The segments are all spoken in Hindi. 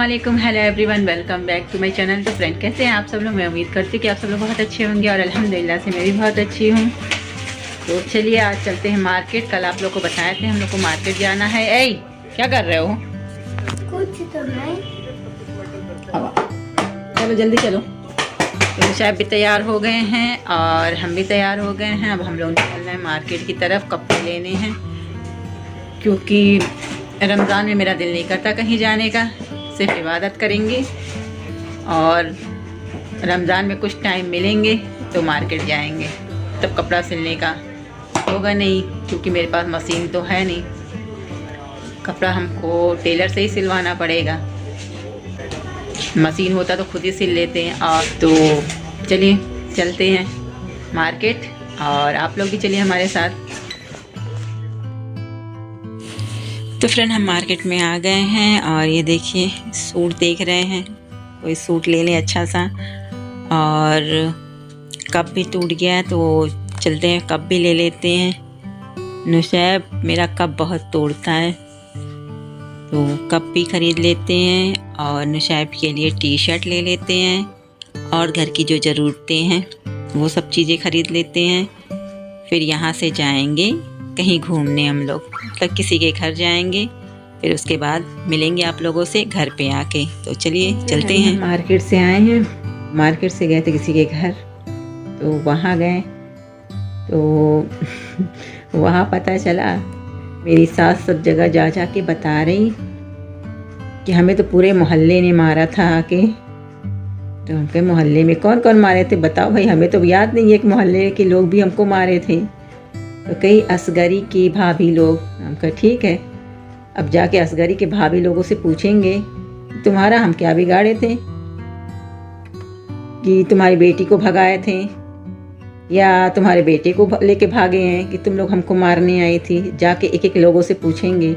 अस्सलामुअलैकुम, hello everyone, welcome back to my channel. तो फ्रेंड, कैसे हैं आप सब लोग? मैं उम्मीद करती हूँ कि आप सब लोग बहुत अच्छे होंगे और अल्हम्दुलिल्लाह से मैं भी बहुत अच्छी हूँ। तो चलिए आज चलते हैं मार्केट। कल आप लोग को बताए थे हम लोग को मार्केट जाना है। ऐ क्या कर रहे हो? कुछ तो नहीं। चलो जल्दी चलो। तो शायद भी तैयार हो गए हैं और हम भी तैयार हो गए हैं। अब हम लोग निकल रहे हैं मार्केट की तरफ, कपड़े लेने हैं, क्योंकि रमज़ान में मेरा दिल नहीं करता कहीं जाने का, सिर्फ इबादत करेंगे और रमज़ान में कुछ टाइम मिलेंगे तो मार्केट जाएंगे। तब कपड़ा सिलने का होगा नहीं, क्योंकि मेरे पास मशीन तो है नहीं। कपड़ा हमको टेलर से ही सिलवाना पड़ेगा। मशीन होता तो खुद ही सिल लेते हैं। और तो चलिए चलते हैं मार्केट और आप लोग भी चलिए हमारे साथ। तो फ्रेंड, हम मार्केट में आ गए हैं और ये देखिए सूट देख रहे हैं। कोई सूट ले लें अच्छा सा। और कप भी टूट गया है तो चलते हैं कप भी ले लेते हैं। नुशैब मेरा कप बहुत तोड़ता है, तो कप भी ख़रीद लेते हैं और नुशैब के लिए टी शर्ट ले लेते हैं और घर की जो ज़रूरतें हैं वो सब चीज़ें ख़रीद लेते हैं। फिर यहाँ से जाएंगे कहीं घूमने, हम लोग मतलब किसी के घर जाएंगे। फिर उसके बाद मिलेंगे आप लोगों से घर पे आके। तो चलिए चलते हैं। मार्केट से आए हैं, मार्केट से गए थे किसी के घर, तो वहाँ गए तो वहाँ पता चला मेरी सास सब जगह जा जा के बता रही कि हमें तो पूरे मोहल्ले ने मारा था आके। तो हम कहे मोहल्ले में कौन कौन मारे थे बताओ भाई, हमें तो याद नहीं है कि मोहल्ले के लोग भी हमको मारे थे। तो कई असगरी की भाभी लोग। हम कहे ठीक है, अब जाके असगरी के भाभी लोगों से पूछेंगे तुम्हारा हम क्या बिगाड़े थे कि तुम्हारी बेटी को भगाए थे, या तुम्हारे बेटे को लेके भागे हैं कि तुम लोग हमको मारने आई थी। जाके एक एक लोगों से पूछेंगे।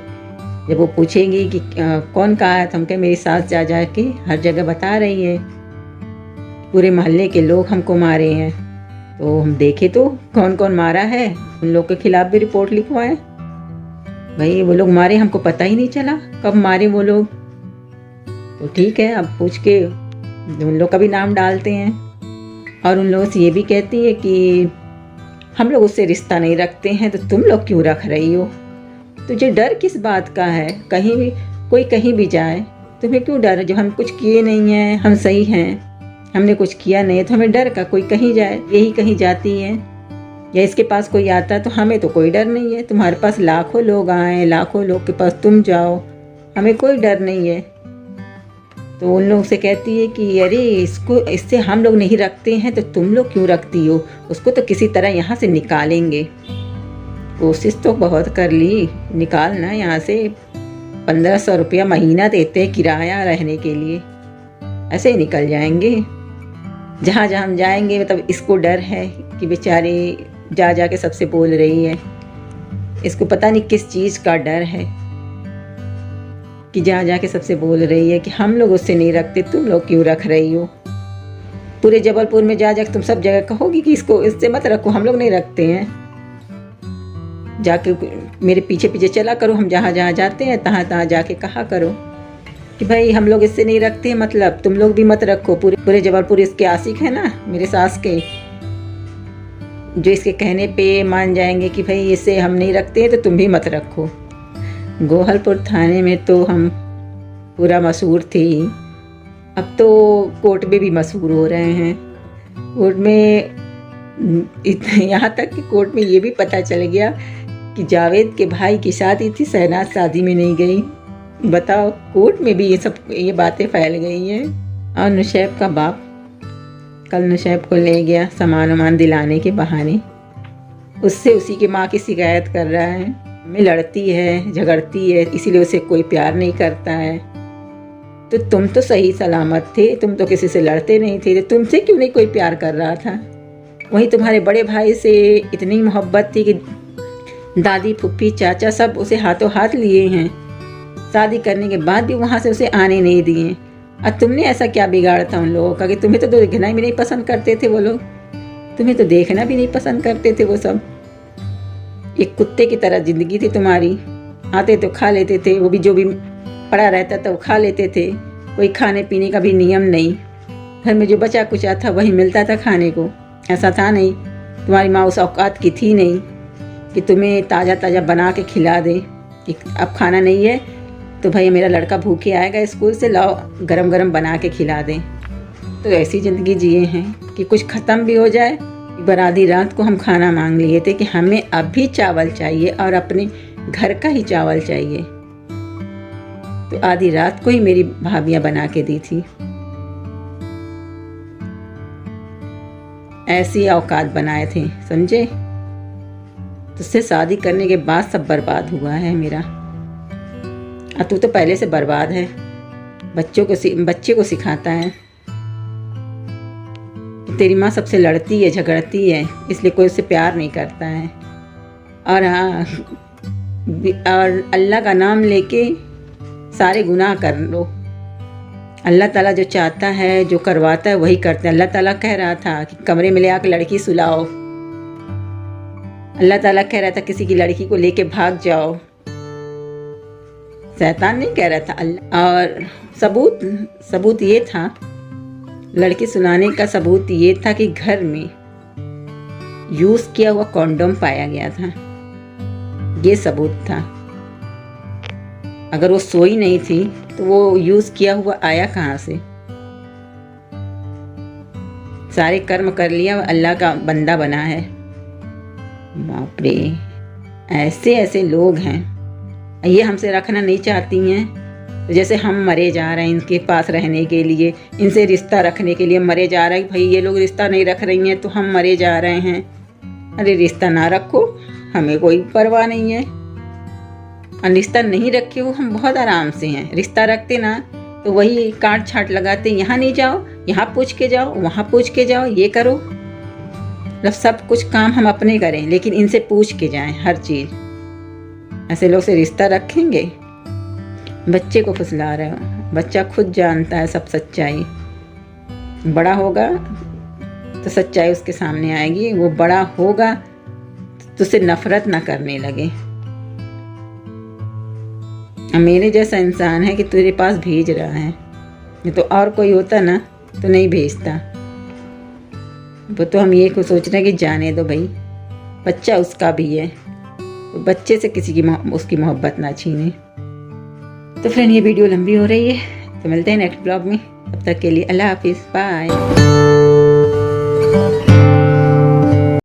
जब वो पूछेंगे कि कौन कहा है, तो हम कहे मेरी सास जा जा के हर जगह बता रही है पूरे मोहल्ले के लोग हमको मारे हैं। तो हम देखे तो कौन कौन मारा है, उन लोग के खिलाफ भी रिपोर्ट लिखवाए। भाई वो लोग मारे, हमको पता ही नहीं चला कब मारे वो लोग। तो ठीक है, अब पूछ के उन लोग का भी नाम डालते हैं और उन लोगों से ये भी कहती है कि हम लोग उससे रिश्ता नहीं रखते हैं, तो तुम लोग क्यों रख रही हो? तुझे डर किस बात का है? कहीं भी कोई कहीं भी जाए, तुम्हें क्यों डर? जो हम कुछ किए नहीं हैं, हम सही हैं, हमने कुछ किया नहीं है, तो हमें डर का? कोई कहीं जाए, यही कहीं जाती है या इसके पास कोई आता है, तो हमें तो कोई डर नहीं है। तुम्हारे पास लाखों लोग आए, लाखों लोग के पास तुम जाओ, हमें कोई डर नहीं है। तो उन लोगों से कहती है कि अरे इससे हम लोग नहीं रखते हैं, तो तुम लोग क्यों रखती हो? उसको तो किसी तरह यहाँ से निकालेंगे। कोशिश तो बहुत कर ली निकालना यहाँ से। 1500 रुपया महीना देते किराया रहने के लिए, ऐसे ही निकल जाएंगे। जहाँ जहाँ हम जाएंगे, मतलब इसको डर है कि बेचारी जा जा के सबसे बोल रही है। इसको पता नहीं किस चीज़ का डर है कि जा जा के सबसे बोल रही है कि हम लोग उससे नहीं रखते, तुम लोग क्यों रख रही हो? पूरे जबलपुर में जा जा के तुम सब जगह कहोगी कि इसको इससे मत रखो, हम लोग नहीं रखते हैं। जाके मेरे पीछे पीछे चला करो, हम जहाँ जहाँ जाते हैं तहाँ तहाँ जाके कहा करो कि भाई हम लोग इससे नहीं रखते हैं, मतलब तुम लोग भी मत रखो। पूरे जबलपुर इसके आशिक है ना, मेरे सास के, जो इसके कहने पे मान जाएंगे कि भाई इससे हम नहीं रखते हैं तो तुम भी मत रखो। गोहलपुर थाने में तो हम पूरा मशहूर थी, अब तो कोर्ट में भी मशहूर हो रहे हैं। कोर्ट में यहाँ तक कि कोर्ट में ये भी पता चल गया कि जावेद के भाई की शादी थी, शहनाज शादी में नहीं गई। बताओ, कोर्ट में भी ये बातें फैल गई हैं। और नुशैब का बाप कल नुशैब को ले गया सामान वामान दिलाने के बहाने, उससे उसी की माँ की शिकायत कर रहा है। में लड़ती है, झगड़ती है, इसीलिए उसे कोई प्यार नहीं करता है। तो तुम तो सही सलामत थे, तुम तो किसी से लड़ते नहीं थे, तो तुमसे क्यों नहीं कोई प्यार कर रहा था? वहीं तुम्हारे बड़े भाई से इतनी मोहब्बत थी कि दादी, फुप्पी, चाचा सब उसे हाथों हाथ लिए हैं। शादी करने के बाद भी वहाँ से उसे आने नहीं दिए। और तुमने ऐसा क्या बिगाड़ा था उन लोगों का कि तुम्हें तो देखना भी नहीं पसंद करते थे वो लोग, तुम्हें तो देखना भी नहीं पसंद करते थे वो सब। एक कुत्ते की तरह जिंदगी थी तुम्हारी। आते तो खा लेते थे, वो भी जो भी पड़ा रहता था वो खा लेते थे। कोई खाने पीने का भी नियम नहीं। घर में जो बचा कुचा था वही मिलता था खाने को। ऐसा था नहीं, तुम्हारी माँ उस औकात की थी नहीं कि तुम्हें ताज़ा ताज़ा बना के खिला दे कि अब खाना नहीं है तो भाई मेरा लड़का भूखे आएगा स्कूल से, लाओ गरम गरम बना के खिला दें। तो ऐसी ज़िंदगी जिए हैं कि कुछ ख़त्म भी हो जाए। एक बार आधी रात को हम खाना मांग लिए थे कि हमें अब भी चावल चाहिए और अपने घर का ही चावल चाहिए। तो आधी रात को ही मेरी भाभियाँ बना के दी थी। ऐसी औकात बनाए थे, समझे। तुझसे शादी करने के बाद सब बर्बाद हुआ है मेरा। और तू तो पहले से बर्बाद है। बच्चे को सिखाता है कि तेरी माँ सबसे लड़ती है, झगड़ती है, इसलिए कोई उससे प्यार नहीं करता है। और हाँ, और अल्लाह का नाम लेके सारे गुनाह कर लो। अल्लाह ताला जो चाहता है, जो करवाता है, वही करते हैं। अल्लाह ताला कह रहा था कि कमरे में ले आकर लड़की सुलाओ। अल्लाह ताला कह रहा था किसी की लड़की को लेके भाग जाओ। शैतान नहीं कह रहा था, अल्लाह। और सबूत ये था, लड़की सुलाने का सबूत ये था कि घर में यूज किया हुआ कॉन्डोम पाया गया था। ये सबूत था। अगर वो सोई नहीं थी तो वो यूज किया हुआ आया कहाँ से। सारे कर्म कर लिया, अल्लाह का बंदा बना है। बाप रे, ऐसे ऐसे लोग हैं। ये हमसे रखना नहीं चाहती हैं, तो जैसे हम मरे जा रहे हैं इनके पास रहने के लिए, इनसे रिश्ता रखने के लिए मरे जा रहे हैं। भाई ये लोग रिश्ता नहीं रख रही हैं तो हम मरे जा रहे हैं। अरे रिश्ता ना रखो, हमें कोई परवाह नहीं है। और रिश्ता नहीं रखे हो, हम बहुत आराम से हैं। रिश्ता रखते ना तो वही काट छाट लगाते, यहाँ नहीं जाओ, यहाँ पूछ के जाओ, वहाँ पूछ के जाओ, ये करो। मतलब सब कुछ काम हम अपने करें, लेकिन इनसे पूछ के जाएं हर चीज़। ऐसे लोग से रिश्ता रखेंगे। बच्चे को फुसला रहे हो। बच्चा खुद जानता है सब सच्चाई। बड़ा होगा तो सच्चाई उसके सामने आएगी। वो बड़ा होगा तो उसे नफरत ना करने लगे। मेरे जैसा इंसान है कि तेरे पास भेज रहा है, नहीं तो और कोई होता ना तो नहीं भेजता। वो तो हम ये को सोच रहे हैं कि जाने दो भाई, बच्चा उसका भी है, तो बच्चे से किसी की उसकी मोहब्बत ना छीने। तो फ्रेंड, ये वीडियो लंबी हो रही है, तो मिलते हैं नेक्स्ट ब्लॉग में। तब तक के लिए अल्लाह हाफिज़, बाय।